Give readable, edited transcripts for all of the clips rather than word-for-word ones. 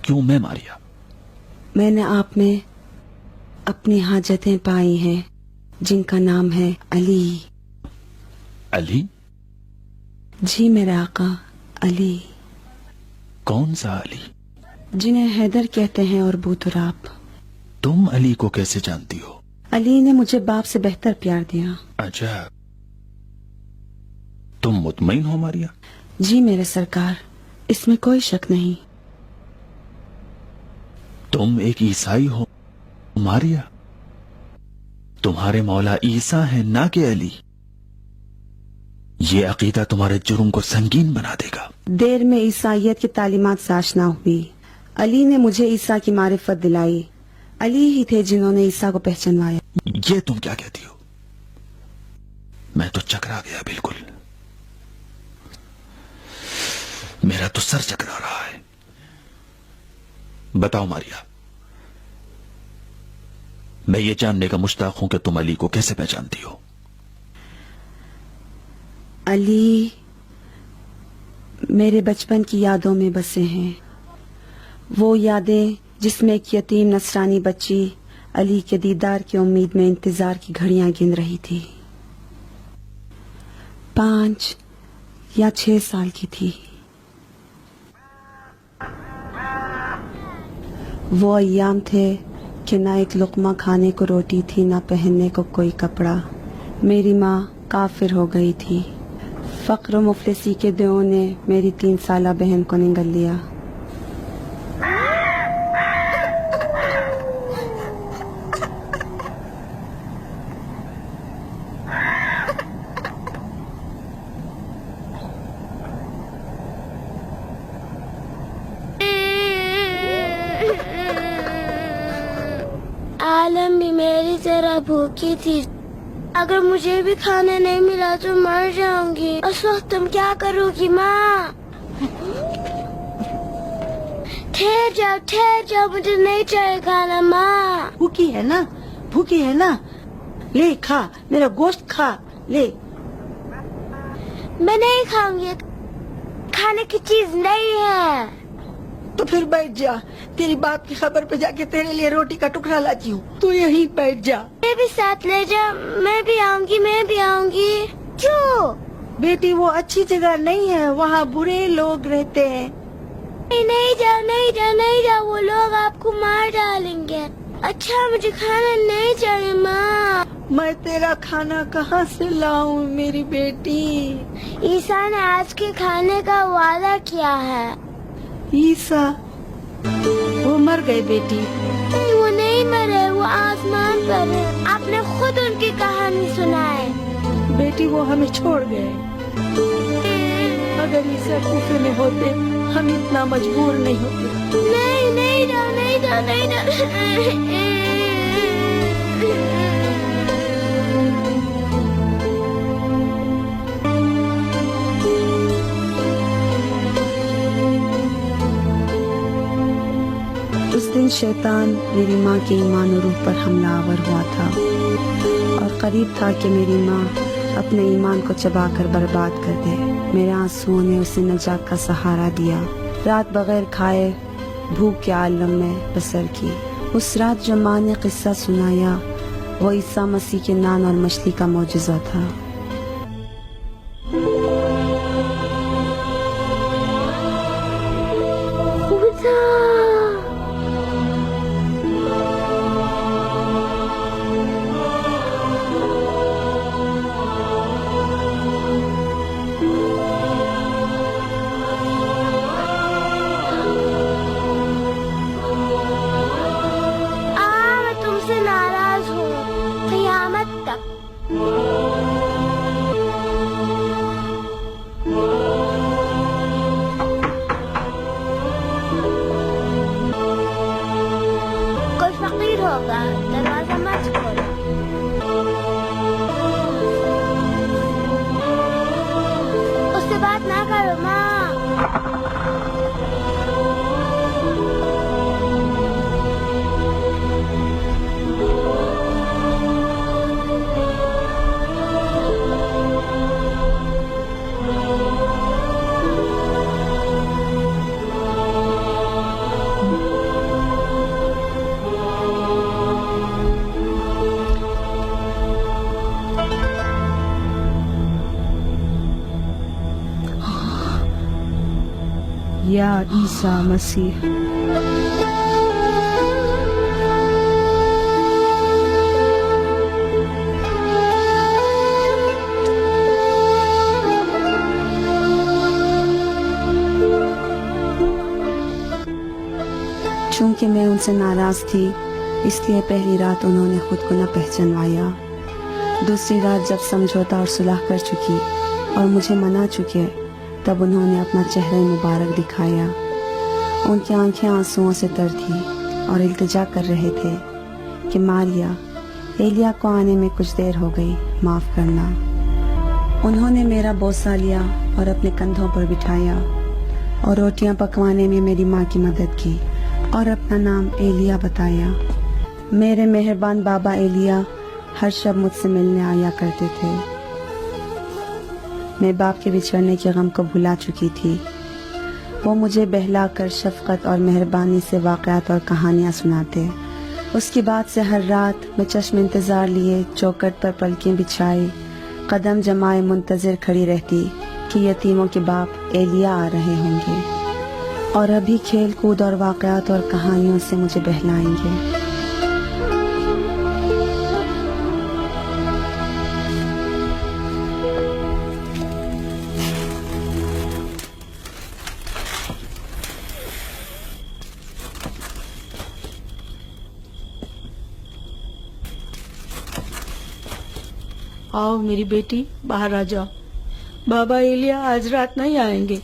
क्यों मैं मारिया? मैंने आप में अपनी हाजतें पाई हैं जिनका नाम है अली। अली? जी मेरे आका, अली। कौन सा अली? जिन्हें हैदर कहते हैं और बूतुराब। तुम अली को कैसे जानती हो? अली ने मुझे बाप से बेहतर प्यार दिया। अच्छा, तुम मुतमईन हो मारिया? जी मेरे सरकार, इसमें कोई शक नहीं। तुम एक ईसाई हो मारिया? तुम्हारे मौला ईसा है ना कि अली? ये अकीदा तुम्हारे जुर्म को संगीन बना देगा। देर में ईसाइयत की तालीमात से आशना हुई। अली ने मुझे ईसा की मारिफत दिलाई। अली ही थे जिन्होंने ईसा को पहचानवाया। ये तुम क्या कहती हो? मैं तो चकरा गया बिल्कुल। मेरा तो सर चकरा रहा है। बताओ मारिया, मैं ये जानने का मुश्ताक हूं कि तुम अली को कैसे पहचानती हो? अली मेरे बचपन की यादों में बसे हैं। वो यादें जिसमें एक यतीम नसरानी बच्ची अली के दीदार की उम्मीद में इंतजार की घड़ियां गिन रही थी। 5 या 6 साल की थी। वो अय्याम थे कि ना एक लुक़मा खाने को रोटी थी, ना पहनने को कोई कपड़ा। मेरी माँ काफिर हो गई थी। फक्र मुफलिसी के दिनों ने मेरी 3 साला बहन को निगल लिया। आलम भी मेरी तरह भूखी थी। अगर मुझे भी खाना नहीं मिला तो मर जाऊंगी। उस वक्त तुम क्या करोगी माँ? ठहर जाओ, मुझे नहीं चाहिए खाना माँ। भूखी है ना, भूखी है ना, ले खा, मेरा गोश्त खा, ले। मैं नहीं खाऊंगी, खाने की चीज नहीं है। तो फिर बैठ जा, तेरी बाप की खबर पे जाके तेरे लिए रोटी का टुकड़ा लाती हूँ, तू यहीं बैठ जा। मैं भी साथ ले जा, मैं भी आऊंगी। क्यों? बेटी वो अच्छी जगह नहीं है, वहाँ बुरे लोग रहते हैं। नहीं जाओ, वो लोग आपको मार डालेंगे। अच्छा मुझे खाना नहीं चाहिए माँ। मैं तेरा खाना कहाँ से लाऊं मेरी बेटी? ईसा ने आज के खाने का वादा किया है। ईसा वो मर गए बेटी। वो नहीं मरे, वो आसमान पर है। आपने खुद उनकी कहानी सुनाए। बेटी वो हमें छोड़ गए। अगर ईसा कूफे में होते हम इतना मजबूर नहीं होते। नहीं जाओ। उस दिन शैतान मेरी माँ के ईमान और रूह पर हमलावर हुआ था और करीब था कि मेरी माँ अपने ईमान को चबाकर बर्बाद कर दे। मेरे आंसुओं ने उसे नजात का सहारा दिया। रात बगैर खाए भूख के आलम में बसर की। उस रात जो माँ ने किस्सा सुनाया वो ईसा मसीह के नान और मछली का मौजज़ा था। मैं तुमसे नाराज हूँ क़यामत तक। या ईसा मसीह। चूंकि मैं उनसे नाराज थी, इसलिए पहली रात उन्होंने खुद को न पहचानवाया। दूसरी रात जब समझौता और सुलह कर चुकी और मुझे मना चुके, तब उन्होंने अपना चेहरा मुबारक दिखाया। उनकी आंखें आंसुओं से तर थी और इल्तिजा कर रहे थे कि मारिया, एलिया को आने में कुछ देर हो गई, माफ करना। उन्होंने मेरा बोसा लिया और अपने कंधों पर बिठाया और रोटियां पकवाने में मेरी माँ की मदद की और अपना नाम एलिया बताया। मेरे मेहरबान बाबा एलिया हर शब मुझसे मिलने आया करते थे। मैं बाप के बिछड़ने के गम को भुला चुकी थी। वो मुझे बहलाकर शफकत और मेहरबानी से वाक़यात और कहानियाँ सुनाते। उसके बाद से हर रात मैं चश्म इंतज़ार लिए चौखट पर पलकें बिछाए कदम जमाए मुंतज़िर खड़ी रहती कि यतीमों के बाप एलिया आ रहे होंगे और अभी खेल कूद और वाक़यात और कहानियों से मुझे बहलाएंगे। आओ मेरी बेटी, बाहर आ जाओ। बाबा एलिया आज रात नहीं आएंगे।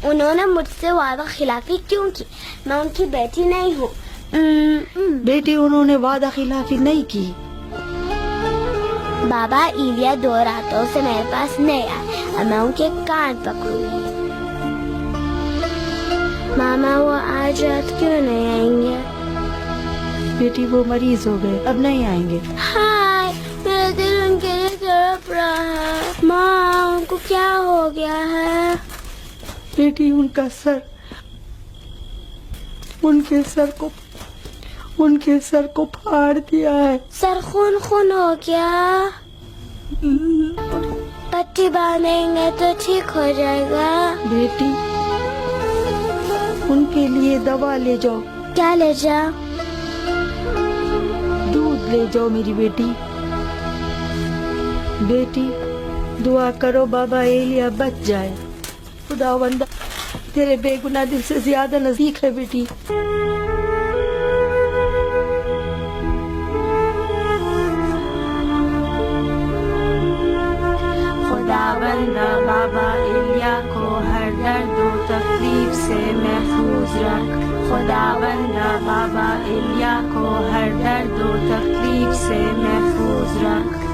उन्होंने मुझसे वादा खिलाफी क्यों की? मैं उनकी बेटी नहीं हूँ। बेटी, उन्होंने वादा खिलाफी नहीं की। बाबा एलिया 2 रातों से मेरे पास नहीं आए और मैं उनके कान पकड़ूंगी। मामा, वो आज रात क्यों नहीं आएंगे? बेटी, वो मरीज हो गए, अब नहीं आएंगे। हाय, मेरा दिल उनके लिए तड़प रहा है। माँ, उनको क्या हो गया है? बेटी, उनके सर को फाड़ दिया है। सर खून हो गया। पट्टी बांधेंगे तो ठीक हो जाएगा। बेटी, उनके लिए दवा ले जाओ। क्या ले जाओ? दूध ले जाओ मेरी बेटी। बेटी, दुआ करो बाबा एलिया बच जाए। खुदावंदा तेरे बेगुनाह दिल से ज्यादा नजदीक है बेटी। खुदावंदा बाबा एलिया को हर दर्द व तकलीफ से महफूज रख। खुदावंदा बाबा एलिया को हर दर्द व तकलीफ से महफूज रख।